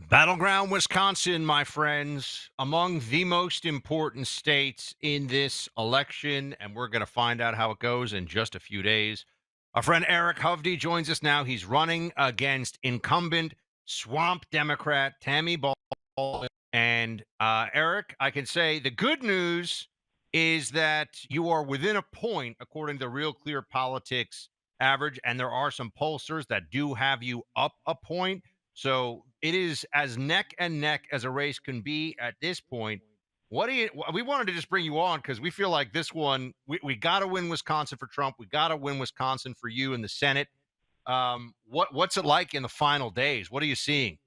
Battleground Wisconsin, my friends, among the most important states in this election, and we're going to find out how it goes in just a few days. Our friend Eric Hovde joins us now. He's running against incumbent swamp Democrat Tammy Baldwin. And Eric, I can say the good news is that you are within a point, according to Real Clear Politics average, and there are some pollsters that do have you up a point. So it is as neck and neck as a race can be at this point. What do you? We wanted to just bring you on because we feel like this one we got to win Wisconsin for Trump. We got to win Wisconsin for you in the Senate. What's it like in the final days? What are you seeing?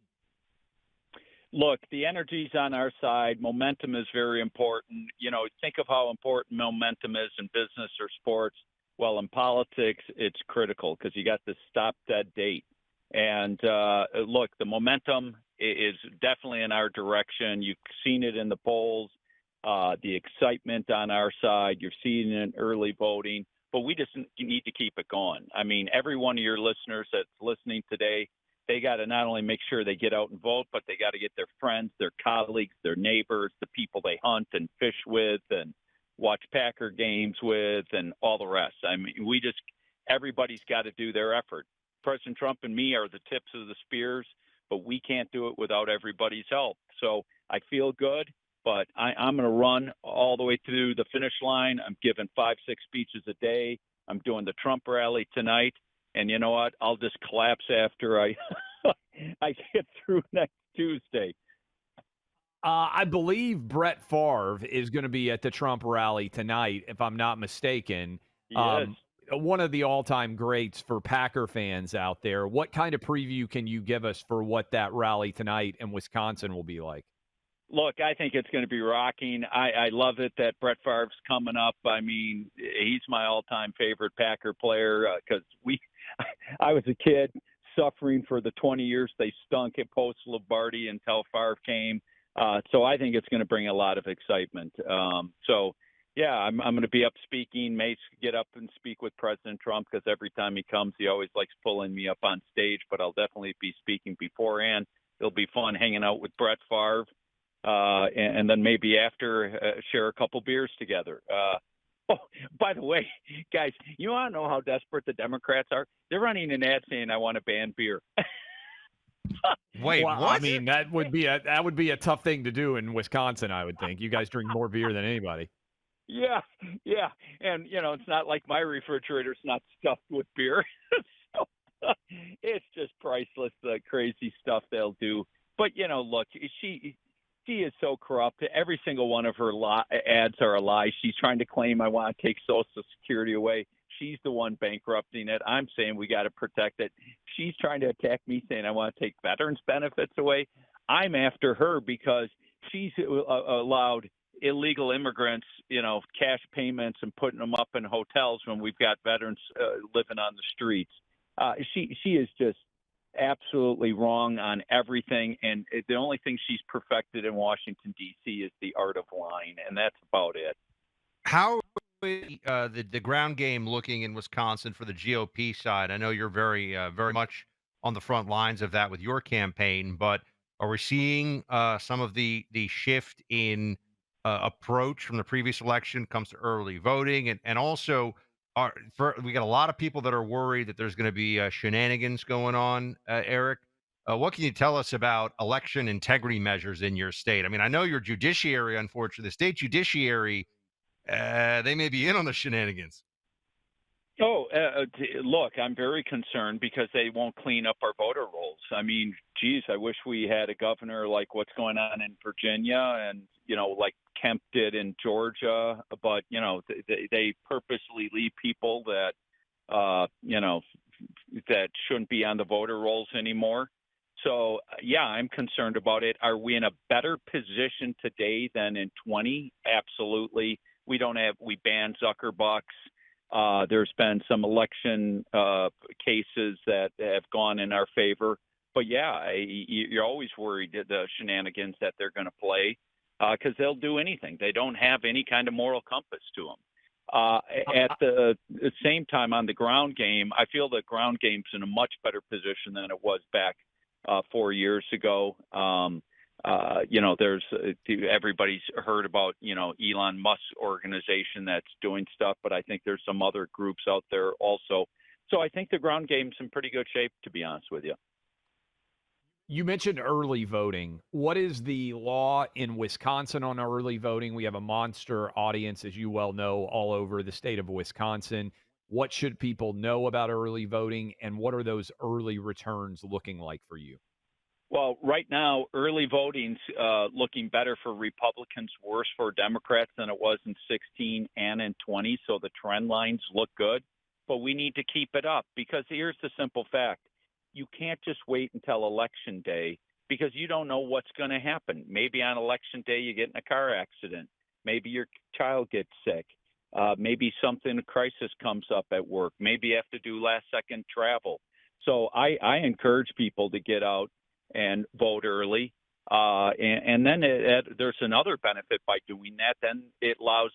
Look, the energy's on our side. Momentum is very important. Think of how important momentum is in business or sports. Well, in politics, it's critical because you got this stop dead date. And look, the momentum is definitely in our direction. You've seen it in the polls, the excitement on our side. You're seeing it in early voting, but we just need to keep it going. I mean, every one of your listeners that's listening today, they got to not only make sure they get out and vote, but they got to get their friends, their colleagues, their neighbors, the people they hunt and fish with and watch Packer games with and all the rest. I mean, everybody's got to do their effort. President Trump and me are the tips of the spears, but we can't do it without everybody's help. So I feel good, but I'm going to run all the way through the finish line. I'm giving 5-6 speeches a day. I'm doing the Trump rally tonight. And you know what? I'll just collapse after I I get through next Tuesday. I believe Brett Favre is going to be at the Trump rally tonight, if I'm not mistaken. Yes. One of the all-time greats for Packer fans out there. What kind of preview can you give us for what that rally tonight in Wisconsin will be like? Look, I think it's going to be rocking. I love it that Brett Favre's coming up. I mean, he's my all-time favorite Packer player because I was a kid suffering for the 20 years they stunk at post-Lombardi until Favre came. So I think it's going to bring a lot of excitement. Yeah, I'm going to be up speaking. May get up and speak with President Trump because every time he comes, he always likes pulling me up on stage. But I'll definitely be speaking beforehand. It'll be fun hanging out with Brett Favre. And then maybe after share a couple beers together. Oh, by the way, guys, you want to know how desperate the Democrats are? They're running an ad saying, "I want to ban beer." Wait, Well, what? I mean, that would be a tough thing to do in Wisconsin, I would think. You guys drink more beer than anybody. Yeah, yeah, and it's not like my refrigerator's not stuffed with beer. So, it's just priceless, the crazy stuff they'll do. But look, she is so corrupt. Every single one of her ads are a lie. She's trying to claim I want to take Social Security away. She's the one bankrupting it. I'm saying we got to protect it. She's trying to attack me saying I want to take veterans benefits away. I'm after her because she's allowed illegal immigrants, cash payments and putting them up in hotels when we've got veterans living on the streets. She is just absolutely wrong on everything, and the only thing she's perfected in Washington D.C. is the art of lying, and that's about it. How is the ground game looking in Wisconsin for the GOP side? I know you're very much on the front lines of that with your campaign, but are we seeing some of the shift in approach from the previous election comes to early voting, and also we got a lot of people that are worried that there's going to be shenanigans going on, Eric. What can you tell us about election integrity measures in your state? I mean, I know your judiciary, unfortunately, the state judiciary, they may be in on the shenanigans. Oh, look, I'm very concerned because they won't clean up our voter rolls. I mean, geez, I wish we had a governor like what's going on in Virginia and, like Kemp did in Georgia. But, they purposely leave people that, that shouldn't be on the voter rolls anymore. So, yeah, I'm concerned about it. Are we in a better position today than in 20? Absolutely. We banned Zuckerbucks. There's been some election cases that have gone in our favor. But, yeah, you're always worried the shenanigans that they're going to play because they'll do anything. They don't have any kind of moral compass to them. At the same time, on the ground game, I feel the ground game's in a much better position than it was back 4 years ago. There's everybody's heard about, Elon Musk's organization that's doing stuff, but I think there's some other groups out there also. So I think the ground game's in pretty good shape, to be honest with you. You mentioned early voting. What is the law in Wisconsin on early voting? We have a monster audience, as you well know, all over the state of Wisconsin. What should people know about early voting, and what are those early returns looking like for you? Well, right now, early voting's looking better for Republicans, worse for Democrats than it was in 16 and in 20. So the trend lines look good, but we need to keep it up because here's the simple fact. You can't just wait until election day because you don't know what's going to happen. Maybe on election day you get in a car accident. Maybe your child gets sick. Maybe a crisis comes up at work. Maybe you have to do last second travel. So I encourage people to get out and vote early. And then there's another benefit by doing that. Then it allows,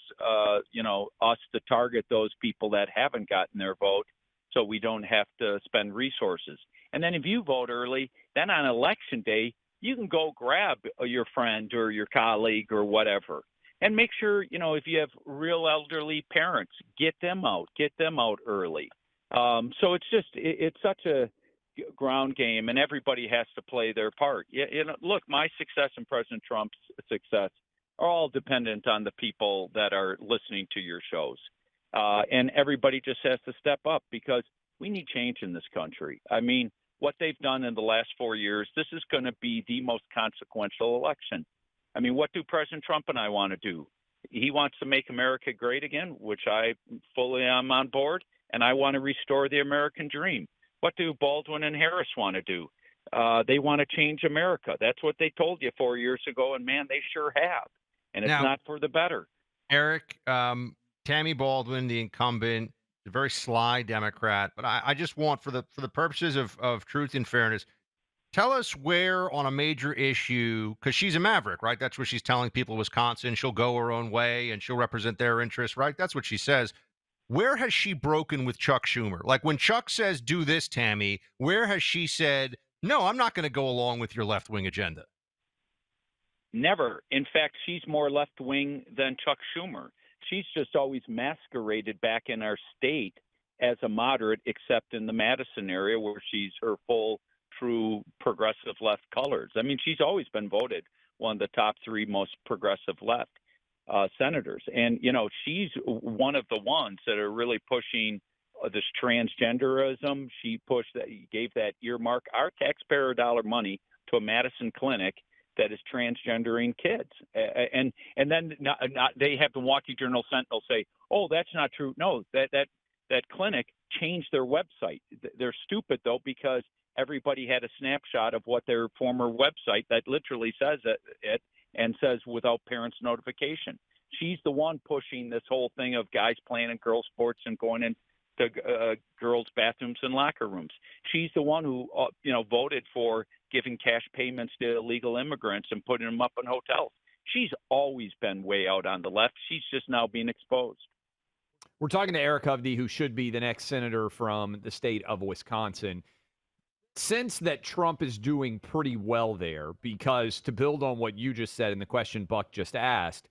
us to target those people that haven't gotten their vote so we don't have to spend resources. And then if you vote early, then on election day, you can go grab your friend or your colleague or whatever. And make sure, if you have real elderly parents, get them out early. So it's such a ground game, and everybody has to play their part. Look, my success and President Trump's success are all dependent on the people that are listening to your shows. And everybody just has to step up because we need change in this country. I mean, what they've done in the last 4 years, this is going to be the most consequential election. I mean, what do President Trump and I want to do? He wants to make America great again, which I fully am on board, and I want to restore the American dream. What do Baldwin and Harris want to do? They want to change America. That's what they told you 4 years ago, and man, they sure have. And it's not for the better. Eric, Tammy Baldwin, the incumbent, a very sly Democrat, but I just want, for the purposes of truth and fairness, tell us where on a major issue, because she's a maverick, right? That's what she's telling people in Wisconsin. She'll go her own way and she'll represent their interests, right? That's what she says. Where has she broken with Chuck Schumer? Like when Chuck says, do this, Tammy, where has she said, no, I'm not going to go along with your left-wing agenda? Never. In fact, she's more left-wing than Chuck Schumer. She's just always masqueraded back in our state as a moderate, except in the Madison area where she's her full, true progressive left colors. I mean, she's always been voted one of the top 3 most progressive left senators. And, she's one of the ones that are really pushing this transgenderism. She gave that earmark, our taxpayer dollar money, to a Madison clinic that is transgendering kids. And then they have the Milwaukee Journal Sentinel say, oh, that's not true. No, that clinic changed their website. They're stupid, though, because everybody had a snapshot of what their former website that literally says it and says without parents' notification. She's the one pushing this whole thing of guys playing in girls' sports and going into girls' bathrooms and locker rooms. She's the one who, voted for giving cash payments to illegal immigrants and putting them up in hotels. She's always been way out on the left. She's just now being exposed. We're talking to Eric Hovde, who should be the next senator from the state of Wisconsin. Sense that Trump is doing pretty well there, because to build on what you just said in the question Buck just asked,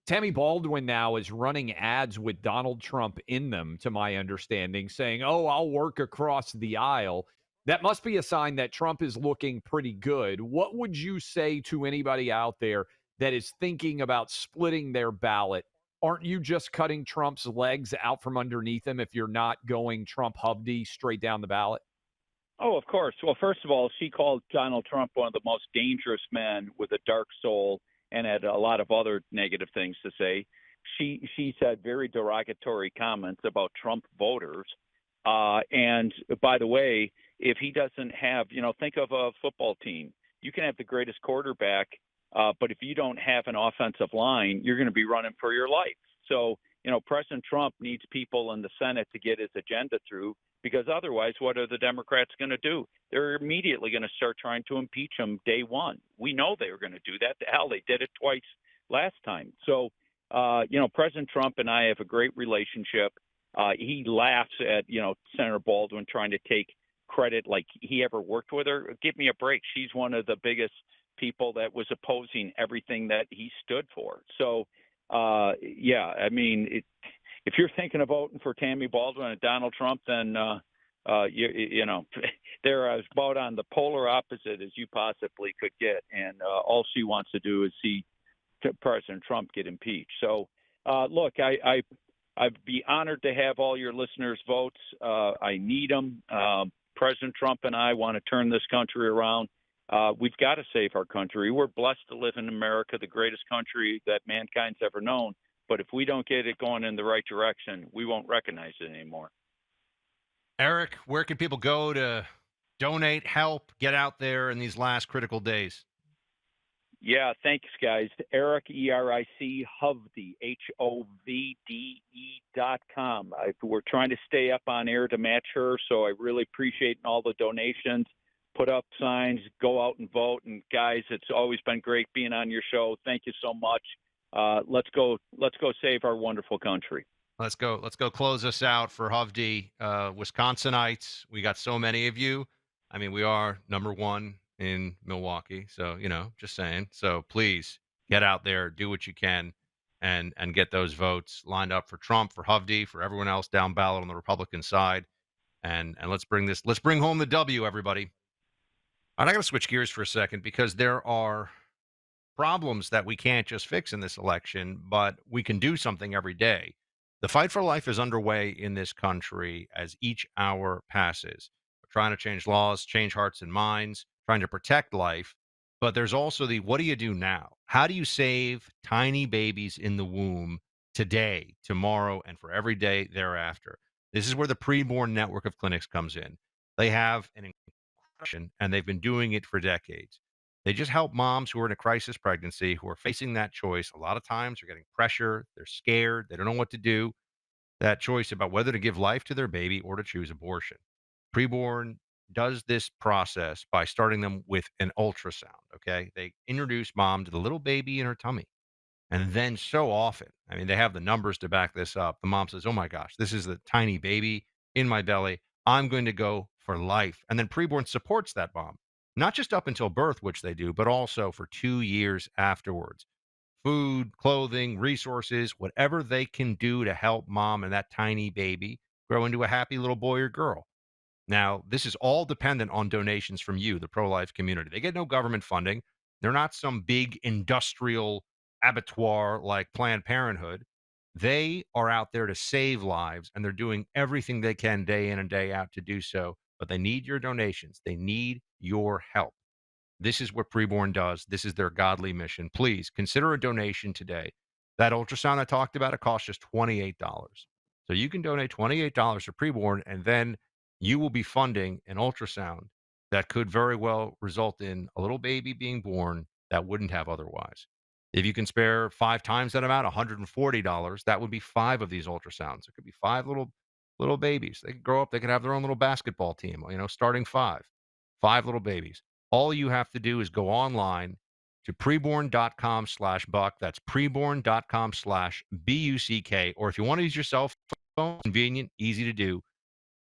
Tammy Baldwin now is running ads with Donald Trump in them, to my understanding, saying, oh, I'll work across the aisle. That must be a sign that Trump is looking pretty good. What would you say to anybody out there that is thinking about splitting their ballot? Aren't you just cutting Trump's legs out from underneath him if you're not going Trump Hovde straight down the ballot? Oh, of course. Well, first of all, she called Donald Trump one of the most dangerous men with a dark soul and had a lot of other negative things to say. She said very derogatory comments about Trump voters. And by the way, if he doesn't have, think of a football team. You can have the greatest quarterback, but if you don't have an offensive line, you're going to be running for your life. So, President Trump needs people in the Senate to get his agenda through, because otherwise, what are the Democrats going to do? They're immediately going to start trying to impeach him day one. We know they were going to do that. Hell, they did it twice last time. So, President Trump and I have a great relationship. He laughs at, Senator Baldwin trying to take credit like he ever worked with her. Give me a break. She's one of the biggest people that was opposing everything that he stood for. So, yeah, I mean, if you're thinking of voting for Tammy Baldwin and Donald Trump, then you know they're as about on the polar opposite as you possibly could get, and all she wants to do is see President Trump get impeached. So, look, I'd be honored to have all your listeners' votes. I need them. President Trump and I want to turn this country around. We've got to save our country. We're blessed to live in America, the greatest country that mankind's ever known. But if we don't get it going in the right direction, we won't recognize it anymore. Eric, where can people go to donate, help, get out there in these last critical days? Yeah, thanks, guys. Eric, ERIC, Hovde, HOVDE.com. We're trying to stay up on air to match her, so I really appreciate all the donations. Put up signs, go out and vote. And, guys, it's always been great being on your show. Thank you so much. Let's go save our wonderful country. Let's go close us out for Hovde, Wisconsinites. We got so many of you. I mean, we are number one in Milwaukee. So, just saying. So please get out there, do what you can, and get those votes lined up for Trump, for Hovde, for everyone else down ballot on the Republican side. And let's bring home the W, everybody. And I got to switch gears for a second because there are problems that we can't just fix in this election, but we can do something every day. The fight for life is underway in this country as each hour passes. We're trying to change laws, change hearts and minds, trying to protect life. But there's also the what do you do now? How do you save tiny babies in the womb today, tomorrow, and for every day thereafter? This is where the preborn network of clinics comes in. They have an incredible, and they've been doing it for decades. They just help moms who are in a crisis pregnancy, who are facing that choice. A lot of times they're getting pressure, they're scared, they don't know what to do. That choice about whether to give life to their baby or to choose abortion. Preborn does this process by starting them with an ultrasound. Okay. They introduce mom to the little baby in her tummy. And then so often, I mean, they have the numbers to back this up. The mom says, oh my gosh, this is the tiny baby in my belly. I'm going to go for life. And then preborn supports that mom, not just up until birth, which they do, but also for 2 years afterwards. Food, clothing, resources, whatever they can do to help mom and that tiny baby grow into a happy little boy or girl. Now, this is all dependent on donations from you, the pro-life community. They get no government funding. They're not some big industrial abattoir like Planned Parenthood. They are out there to save lives, and they're doing everything they can day in and day out to do so. But they need your donations. They need your help. This is what Preborn does. This is their godly mission. Please consider a donation today. That ultrasound I talked about, it costs just $28. So you can donate $28 for Preborn, and then you will be funding an ultrasound that could very well result in a little baby being born that wouldn't have otherwise. If you can spare 5 times that amount, $140, that would be 5 of these ultrasounds. It could be 5 little babies. They could grow up. They could have their own little basketball team, starting 5 little babies. All you have to do is go online to preborn.com/buck. That's preborn.com/BUCK. Or if you want to use your cell phone, convenient, easy to do,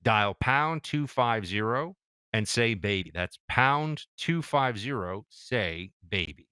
dial pound 250 and say baby. That's pound 250, say baby.